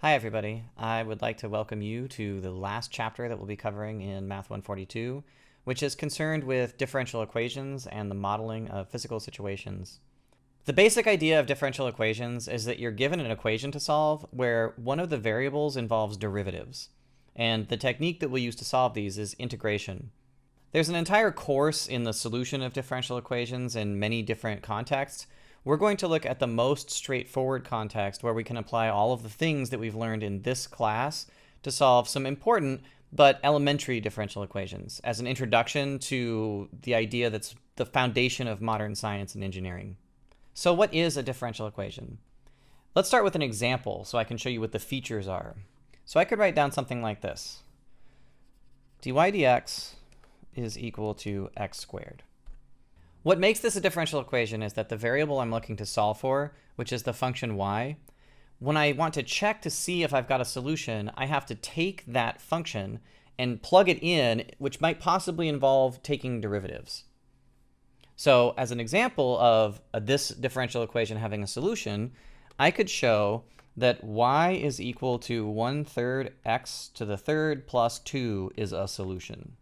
Hi everybody, I would like to welcome you to the last chapter that we'll be covering in Math 142, which is concerned with differential equations and the modeling of physical situations. The basic idea of differential equations is that you're given an equation to solve where one of the variables involves derivatives, and the technique that we'll use to solve these is integration. There's an entire course in the solution of differential equations in many different contexts. We're going to look at the most straightforward context where we can apply all of the things that we've learned in this class to solve some important but elementary differential equations as an introduction to the idea that's the foundation of modern science and engineering. So what is a differential equation? Let's start with an example so I can show you what the features are. So I could write down something like this. dy dx is equal to x squared. What makes this a differential equation is that the variable I'm looking to solve for, which is the function y, when I want to check to see if I've got a solution, I have to take that function and plug it in, which might possibly involve taking derivatives. So as an example of this differential equation having a solution, I could show that y is equal to 1/3 x to the third plus 2 is a solution.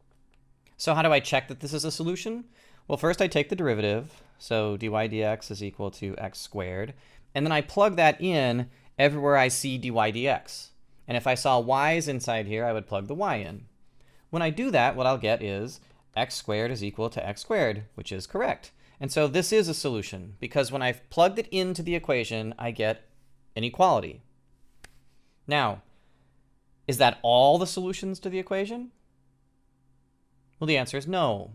So how do I check that this is a solution? Well, first I take the derivative, so dy dx is equal to x squared, and then I plug that in everywhere I see dy dx. And if I saw y's inside here, I would plug the y in. When I do that, what I'll get is x squared is equal to x squared, which is correct. And so this is a solution, because when I've plugged it into the equation, I get an equality. Now, is that all the solutions to the equation? Well, the answer is no.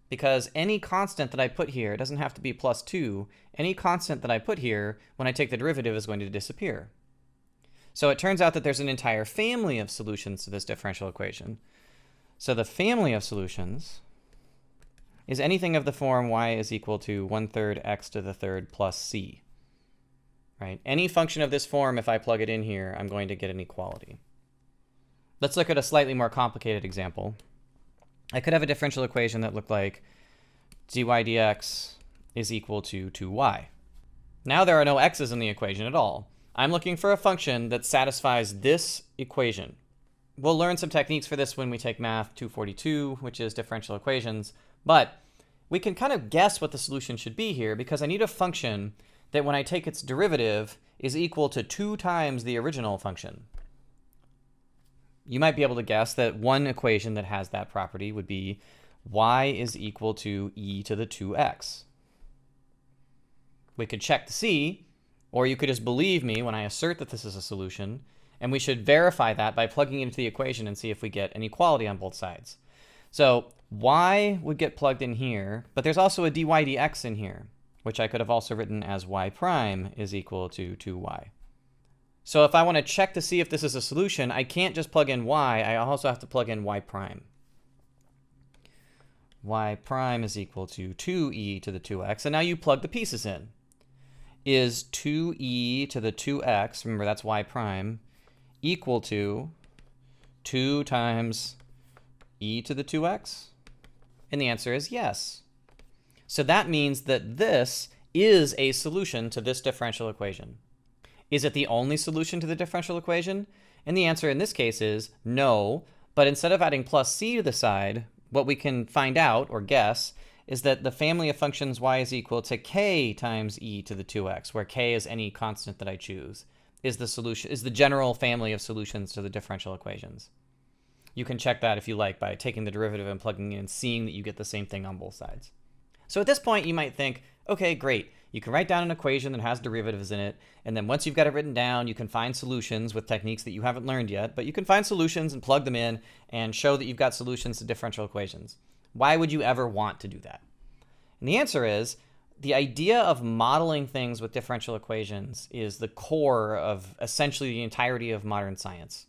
Because any constant that I put here doesn't have to be plus 2. Any constant that I put here, when I take the derivative, is going to disappear. So it turns out that there's an entire family of solutions to this differential equation. So the family of solutions is anything of the form y is equal to 1/3 x to the third plus c. Right? Any function of this form, if I plug it in here, I'm going to get an equality. Let's look at a slightly more complicated example. I could have a differential equation that looked like dy dx is equal to 2y. Now there are no x's in the equation at all. I'm looking for a function that satisfies this equation. We'll learn some techniques for this when we take Math 242, which is differential equations, but we can kind of guess what the solution should be here because I need a function that when I take its derivative is equal to 2 times the original function. You might be able to guess that one equation that has that property would be y is equal to e to the 2x. We could check to see, or you could just believe me when I assert that this is a solution, and we should verify that by plugging it into the equation and see if we get an equality on both sides. So y would get plugged in here, but there's also a dy dx in here, which I could have also written as y prime is equal to 2y. So if I want to check to see if this is a solution, I can't just plug in y, I also have to plug in y prime. Y prime is equal to 2e to the 2x, and now you plug the pieces in. Is 2e to the 2x, remember that's y prime, equal to 2 times e to the 2x? And the answer is yes. So that means that this is a solution to this differential equation. Is it the only solution to the differential equation? And the answer in this case is no, but instead of adding plus c to the side, what we can find out or guess is that the family of functions y is equal to k times e to the 2x, where k is any constant that I choose, is the general family of solutions to the differential equations. You can check that if you like by taking the derivative and plugging in and seeing that you get the same thing on both sides. So at this point you might think, okay, great. You can write down an equation that has derivatives in it, and then once you've got it written down, you can find solutions with techniques that you haven't learned yet, but you can find solutions and plug them in and show that you've got solutions to differential equations. Why would you ever want to do that? And the answer is, the idea of modeling things with differential equations is the core of essentially the entirety of modern science.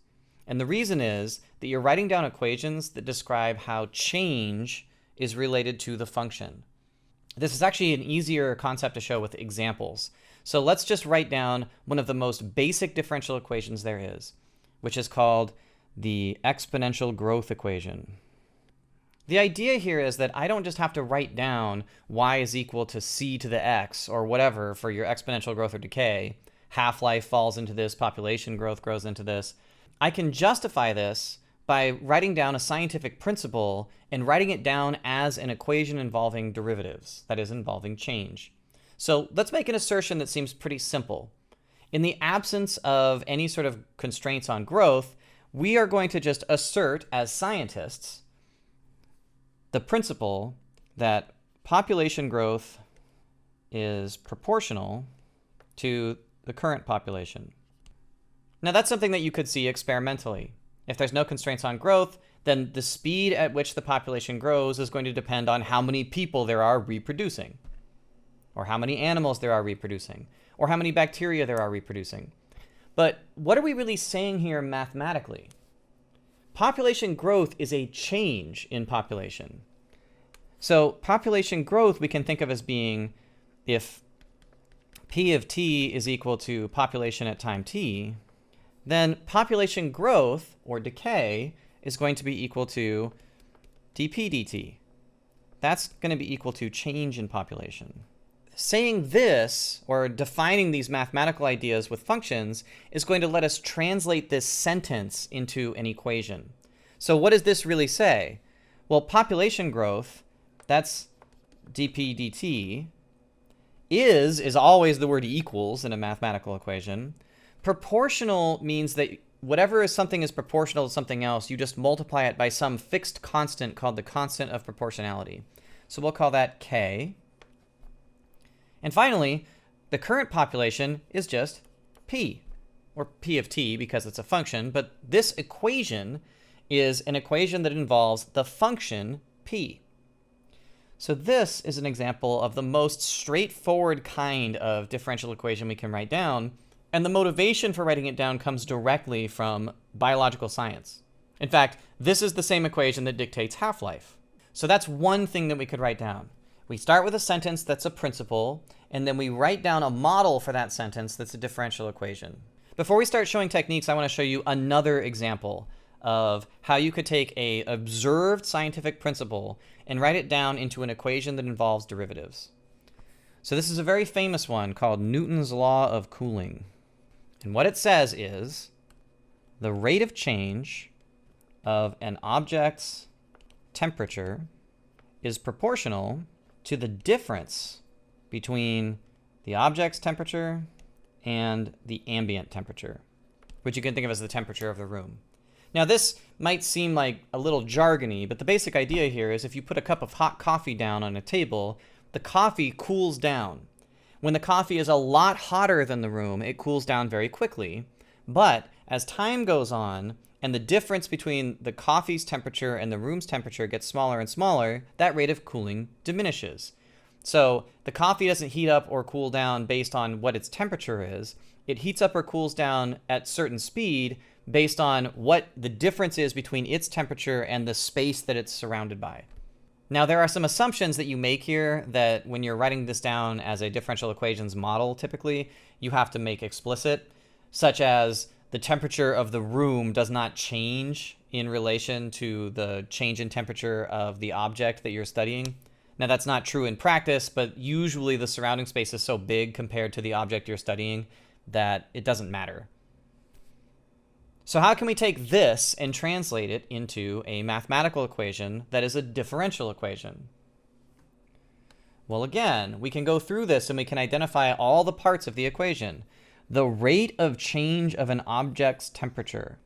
And the reason is that you're writing down equations that describe how change is related to the function. This is actually an easier concept to show with examples. So let's just write down one of the most basic differential equations there is, which is called the exponential growth equation. The idea here is that I don't just have to write down y is equal to c to the x or whatever for your exponential growth or decay. half-life falls into this, population growth grows into this. I can justify this by writing down a scientific principle and writing it down as an equation involving derivatives, that is, involving change. So let's make an assertion that seems pretty simple. In the absence of any sort of constraints on growth, we are going to just assert as scientists the principle that population growth is proportional to the current population. Now that's something that you could see experimentally. If there's no constraints on growth, then the speed at which the population grows is going to depend on how many people there are reproducing, or how many animals there are reproducing, or how many bacteria there are reproducing. But what are we really saying here mathematically? Population growth is a change in population. So population growth we can think of as being if P of t is equal to population at time t, then population growth, or decay, is going to be equal to dp dt. That's going to be equal to change in population. Saying this, or defining these mathematical ideas with functions, is going to let us translate this sentence into an equation. So what does this really say? Well, population growth, that's dp dt, is always the word equals in a mathematical equation. Proportional means that whatever something is proportional to something else, you just multiply it by some fixed constant called the constant of proportionality. So we'll call that k. And finally, the current population is just p, or p of t because it's a function, but this equation is an equation that involves the function p. So this is an example of the most straightforward kind of differential equation we can write down, and the motivation for writing it down comes directly from biological science. In fact, this is the same equation that dictates half-life. So that's one thing that we could write down. We start with a sentence that's a principle, and then we write down a model for that sentence that's a differential equation. Before we start showing techniques, I want to show you another example of how you could take an observed scientific principle and write it down into an equation that involves derivatives. So this is a very famous one called Newton's law of cooling. And what it says is the rate of change of an object's temperature is proportional to the difference between the object's temperature and the ambient temperature, which you can think of as the temperature of the room. Now this might seem like a little jargony, but the basic idea here is if you put a cup of hot coffee down on a table, the coffee cools down. When the coffee is a lot hotter than the room, it cools down very quickly. But as time goes on, and the difference between the coffee's temperature and the room's temperature gets smaller and smaller, that rate of cooling diminishes. So the coffee doesn't heat up or cool down based on what its temperature is. It heats up or cools down at certain speed based on what the difference is between its temperature and the space that it's surrounded by. Now, there are some assumptions that you make here that when you're writing this down as a differential equations model, typically, you have to make explicit, such as the temperature of the room does not change in relation to the change in temperature of the object that you're studying. Now, that's not true in practice, but usually the surrounding space is so big compared to the object you're studying that it doesn't matter. So how can we take this and translate it into a mathematical equation that is a differential equation? Well, again, we can go through this and we can identify all the parts of the equation. The rate of change of an object's temperature.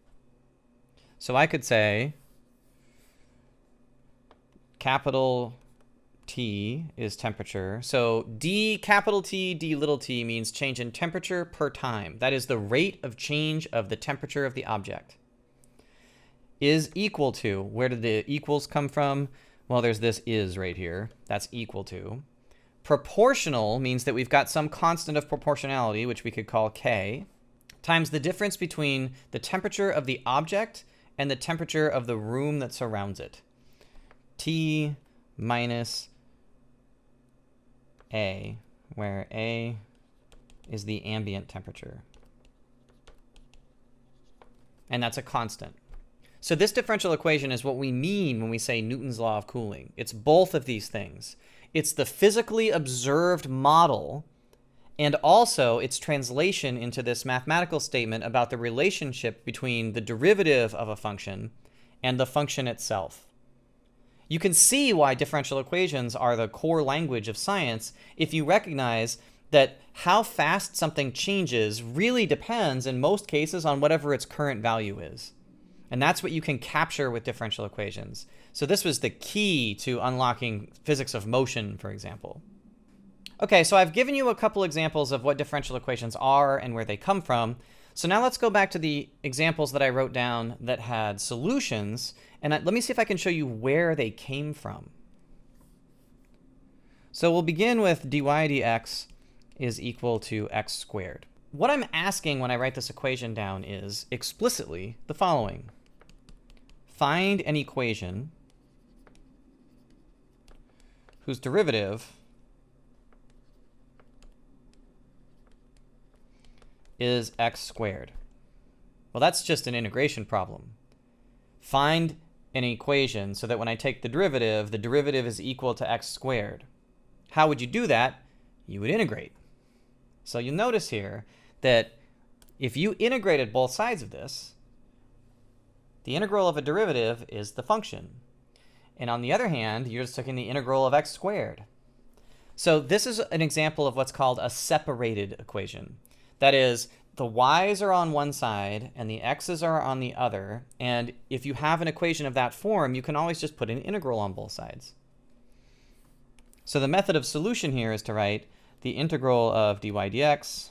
So I could say capital T is temperature. So D capital T, D little t means change in temperature per time. That is the rate of change of the temperature of the object. Is equal to, where did the equals come from? Well, there's this is right here. That's equal to. Proportional means that we've got some constant of proportionality, which we could call K, times the difference between the temperature of the object and the temperature of the room that surrounds it. T minus A, where A is the ambient temperature. And that's a constant. So this differential equation is what we mean when we say Newton's law of cooling. It's both of these things. It's the physically observed model and also its translation into this mathematical statement about the relationship between the derivative of a function and the function itself. You can see why differential equations are the core language of science if you recognize that how fast something changes really depends in most cases on whatever its current value is. And that's what you can capture with differential equations. So this was the key to unlocking physics of motion, for example. Okay, so I've given you a couple examples of what differential equations are and where they come from. So now let's go back to the examples that I wrote down that had solutions, and let me see if I can show you where they came from. So we'll begin with dy dx is equal to x squared. What I'm asking when I write this equation down is explicitly the following. Find an equation whose derivative is x squared. Well, that's just an integration problem. Find an equation so that when I take the derivative is equal to x squared. How would you do that? You would integrate. So you'll notice here that if you integrated both sides of this, the integral of a derivative is the function. And on the other hand, you're just taking the integral of x squared. So this is an example of what's called a separated equation. That is, the y's are on one side and the x's are on the other. And if you have an equation of that form, you can always just put an integral on both sides. So the method of solution here is to write the integral of dy dx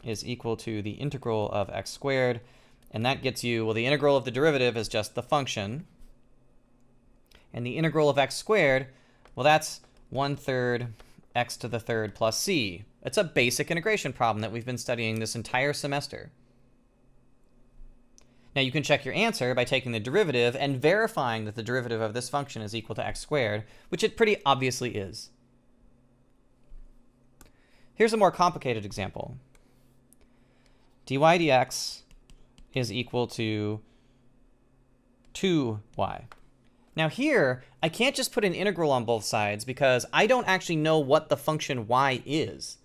is equal to the integral of x squared. And that gets you, well, the integral of the derivative is just the function. And the integral of x squared, well, that's 1/3 x to the third plus c. It's a basic integration problem that we've been studying this entire semester. Now you can check your answer by taking the derivative and verifying that the derivative of this function is equal to x squared, which it pretty obviously is. Here's a more complicated example. dy dx is equal to 2y. Now here, I can't just put an integral on both sides because I don't actually know what the function y is.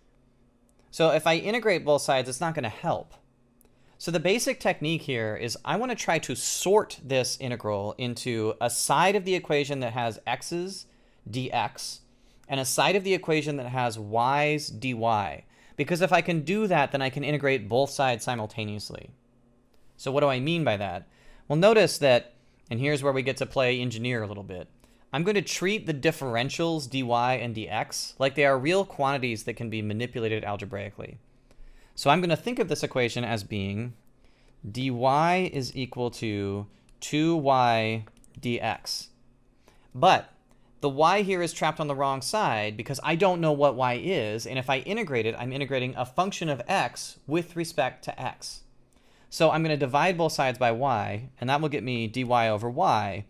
So if I integrate both sides, it's not going to help. So the basic technique here is I want to try to sort this integral into a side of the equation that has x's dx and a side of the equation that has y's dy. Because if I can do that, then I can integrate both sides simultaneously. So what do I mean by that? Well, notice that, and here's where we get to play engineer a little bit. I'm going to treat the differentials dy and dx like they are real quantities that can be manipulated algebraically. So I'm going to think of this equation as being dy is equal to 2y dx. But the y here is trapped on the wrong side because I don't know what y is, and if I integrate it, I'm integrating a function of x with respect to x. So I'm going to divide both sides by y, and that will get me dy over y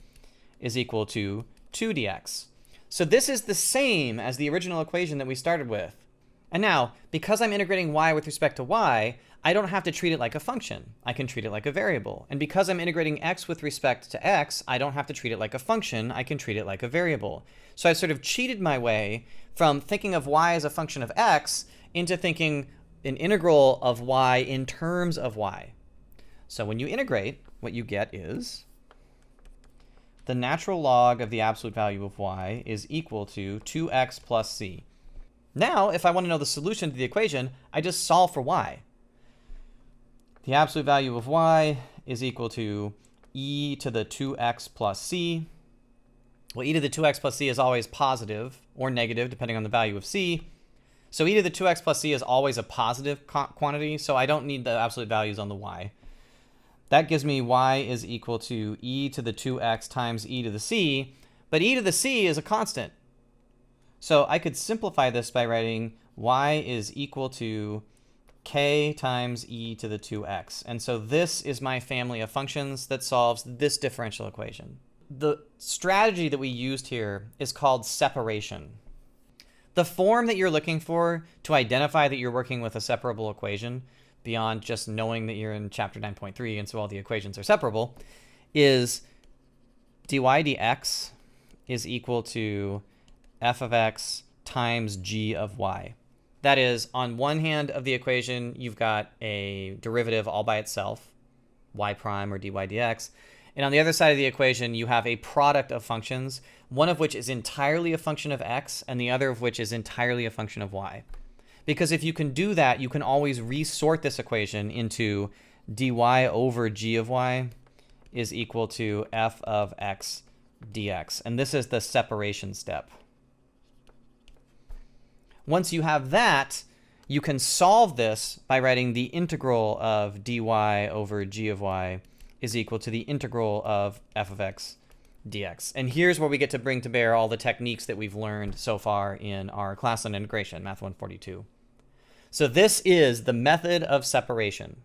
is equal to 2 dx. So this is the same as the original equation that we started with. And now, because I'm integrating y with respect to y, I don't have to treat it like a function. I can treat it like a variable. And because I'm integrating x with respect to x, I don't have to treat it like a function. I can treat it like a variable. So I've sort of cheated my way from thinking of y as a function of x into thinking an integral of y in terms of y. So when you integrate, what you get is the natural log of the absolute value of y is equal to 2x plus c. Now, if I want to know the solution to the equation, I just solve for y. The absolute value of y is equal to e to the 2x plus c. Well, e to the 2x plus c is always positive or negative, depending on the value of c. So e to the 2x plus c is always a positive quantity, so I don't need the absolute values on the y. That gives me y is equal to e to the 2x times e to the c, but e to the c is a constant. So I could simplify this by writing y is equal to k times e to the 2x. And so this is my family of functions that solves this differential equation. The strategy that we used here is called separation. The form that you're looking for to identify that you're working with a separable equation, beyond just knowing that you're in chapter 9.3 and so all the equations are separable, is dy dx is equal to f of x times g of y. That is, on one hand of the equation, you've got a derivative all by itself, y prime or dy dx. And on the other side of the equation, you have a product of functions, one of which is entirely a function of x, and the other of which is entirely a function of y. Because if you can do that, you can always resort this equation into dy over g of y is equal to f of x dx. And this is the separation step. Once you have that, you can solve this by writing the integral of dy over g of y is equal to the integral of f of x dx. And here's where we get to bring to bear all the techniques that we've learned so far in our class on integration, Math 142. So this is the method of separation.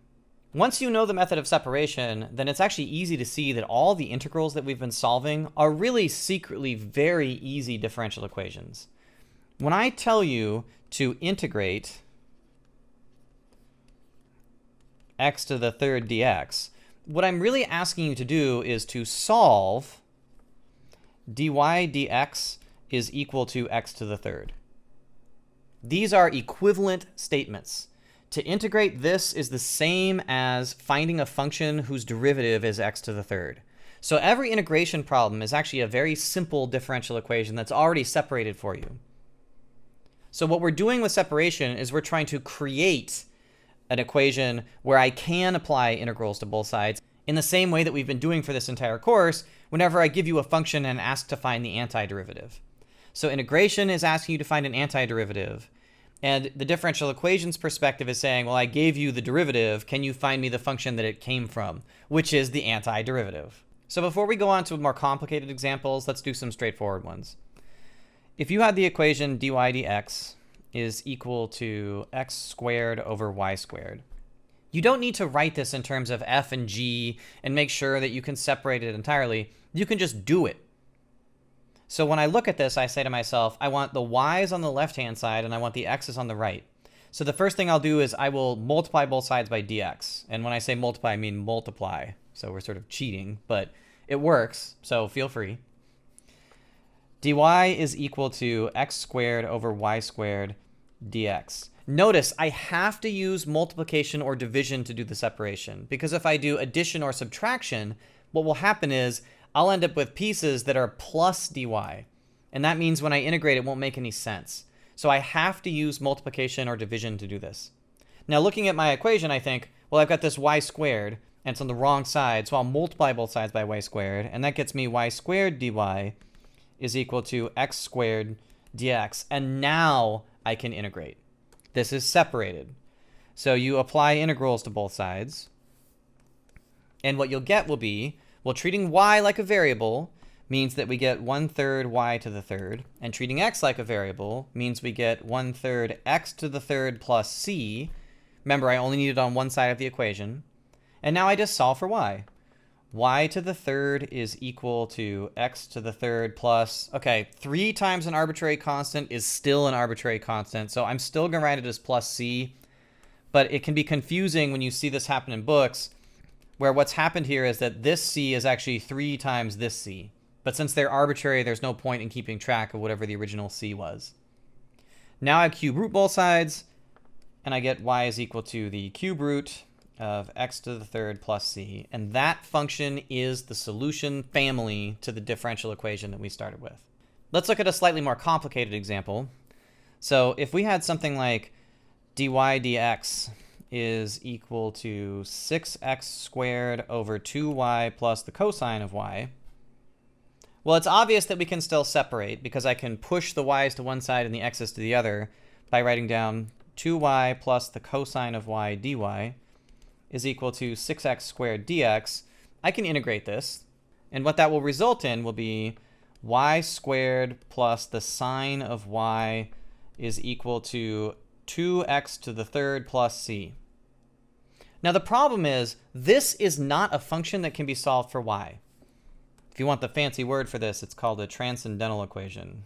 Once you know the method of separation, then it's actually easy to see that all the integrals that we've been solving are really secretly very easy differential equations. When I tell you to integrate x to the third dx, what I'm really asking you to do is to solve dy dx is equal to x to the third. These are equivalent statements. To integrate this is the same as finding a function whose derivative is x to the third. So every integration problem is actually a very simple differential equation that's already separated for you. So what we're doing with separation is we're trying to create an equation where I can apply integrals to both sides in the same way that we've been doing for this entire course whenever I give you a function and ask to find the antiderivative. So integration is asking you to find an antiderivative. And the differential equations perspective is saying, well, I gave you the derivative. Can you find me the function that it came from, which is the antiderivative? So before we go on to more complicated examples, let's do some straightforward ones. If you had the equation dy dx is equal to x squared over y squared, you don't need to write this in terms of f and g and make sure that you can separate it entirely. You can just do it. So when I look at this, I say to myself, I want the y's on the left-hand side and I want the x's on the right. So the first thing I'll do is I will multiply both sides by dx. And when I say multiply, I mean multiply. So we're sort of cheating, but it works, so feel free. dy is equal to x squared over y squared dx. Notice I have to use multiplication or division to do the separation, because if I do addition or subtraction, what will happen is I'll end up with pieces that are plus dy. And that means when I integrate, it won't make any sense. So I have to use multiplication or division to do this. Now looking at my equation, I think, well, I've got this y squared, and it's on the wrong side, so I'll multiply both sides by y squared, and that gets me y squared dy is equal to x squared dx. And now I can integrate. This is separated. So you apply integrals to both sides. And what you'll get will be, well, treating y like a variable means that we get 1/3 y to the third. And treating x like a variable means we get 1/3 x to the third plus c. Remember, I only need it on one side of the equation. And now I just solve for y. Y to the third is equal to x to the third plus, okay, 3 times an arbitrary constant is still an arbitrary constant, so I'm still going to write it as plus c, but it can be confusing when you see this happen in books, where what's happened here is that this c is actually 3 times this c, but since they're arbitrary, there's no point in keeping track of whatever the original c was. Now I cube root both sides, and I get y is equal to the cube root of x to the third plus c, and that function is the solution family to the differential equation that we started with. Let's look at a slightly more complicated example. So if we had something like dy dx is equal to 6x squared over 2y plus the cosine of y, well, it's obvious that we can still separate because I can push the y's to one side and the x's to the other by writing down 2y plus the cosine of y dy is equal to 6x squared dx. I can integrate this, and what that will result in will be y squared plus the sine of y is equal to 2x to the third plus c. Now the problem is, this is not a function that can be solved for y. If you want the fancy word for this, it's called a transcendental equation,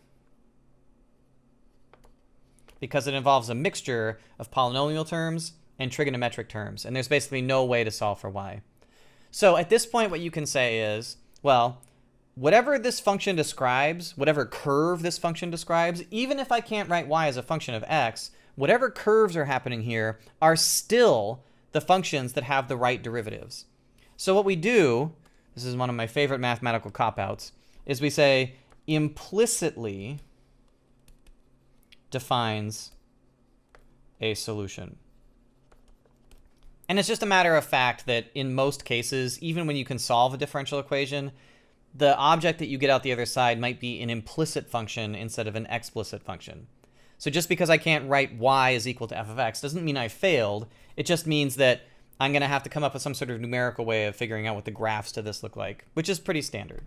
because it involves a mixture of polynomial terms and trigonometric terms, and there's basically no way to solve for y. So at this point, what you can say is, well, whatever this function describes, whatever curve this function describes, even if I can't write y as a function of x, whatever curves are happening here are still the functions that have the right derivatives. So what we do, this is one of my favorite mathematical cop-outs, is we say implicitly defines a solution. And it's just a matter of fact that in most cases, even when you can solve a differential equation, the object that you get out the other side might be an implicit function instead of an explicit function. So just because I can't write y is equal to f of x doesn't mean I failed. It just means that I'm going to have to come up with some sort of numerical way of figuring out what the graphs to this look like, which is pretty standard.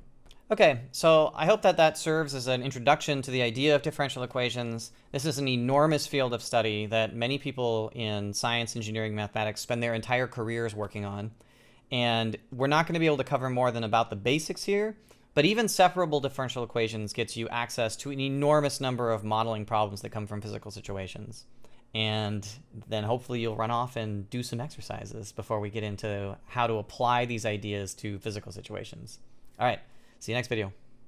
Okay, so I hope that that serves as an introduction to the idea of differential equations. This is an enormous field of study that many people in science, engineering, mathematics spend their entire careers working on. And we're not going to be able to cover more than about the basics here, but even separable differential equations gets you access to an enormous number of modeling problems that come from physical situations. And then hopefully you'll run off and do some exercises before we get into how to apply these ideas to physical situations. All right. See you next video.